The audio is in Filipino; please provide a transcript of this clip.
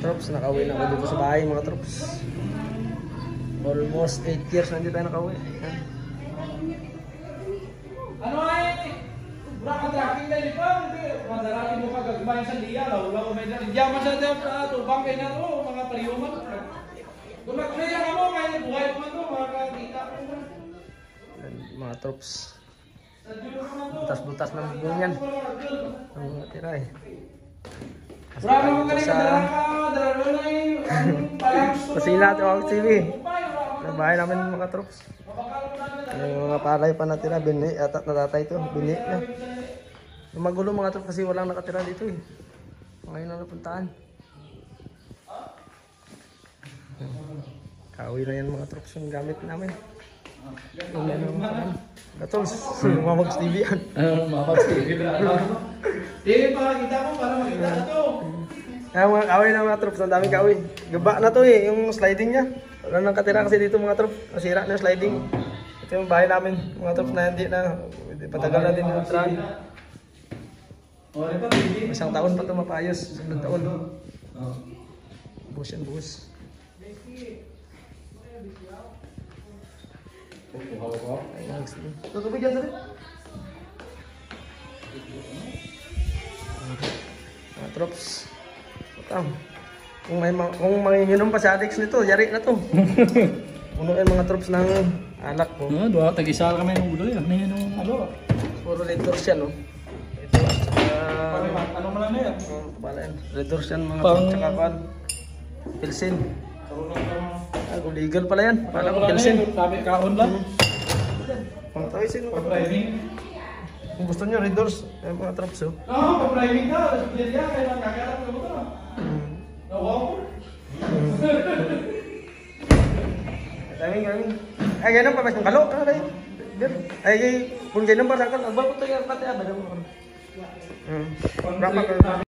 troops, nakauwi na ako dito sa bahay mga troops. Almost 8 years na hindi tayo nakauwi. Ano ay? Berapa tracking dari bang? Mandarakin mo kagagmayan sa liya, wala ko medyo. Diyaman sa daw sa tubang kay na to, mga priyuman. Kung nagkaya ka mo, kaya buhay mo to, mga kakita ko. Mga troops. Butas-butas ng bunyan. Ang mga tira eh. Pasila ito ako TV. Nabahay namin mga troops. Yung mga palay pa natira, bini, at natatay ito, bini na. Magulo mga troops kasi walang nakatira dito eh. Ngayon na napuntaan. Kawi na yan mga troops yung gamit namin. Yung mga Gatols, Mamags TV yan. Mamags TV na. Hindi, para kita ko, para makita na to. Kaya mga kawi na mga troops, ang daming kawi. Gaba na to eh, yung sliding niya. Wala nang katira kasi dito mga troops. Nasira na yung sliding. Ito yung bahay namin, mga troops na hindi na. Patagal na din yung tran. Isang taon pa ito mapayos, sunod taon. Buhos yan, buhos. Tutupi dyan sabi. Mga troops. Kung manginginom pa si Alex nito, yari na to. Puno yan mga troops ng alak po. Dua, tag-isa kami ng ulo yan. Ano? Puro Red Doors yan, no? Ito at saka... Ano man na yan? Red Doors yan mga troops, tsaka kan. Pilsen. Legal pala yan. Pala ko Pilsen. Sabi kaon lang. Pang-toysin mo. Kung gusto nyo, Red Doors, mga troops, oh. Oo, pang-driving ka. Hindi yan, kaya nagkakaroon ka mo ito. Oo. Kaming. Ay, ganun pa ba yung kalo? Ay, kung ganun pa sa kan, agbal ko ito yung pati abad. Berapa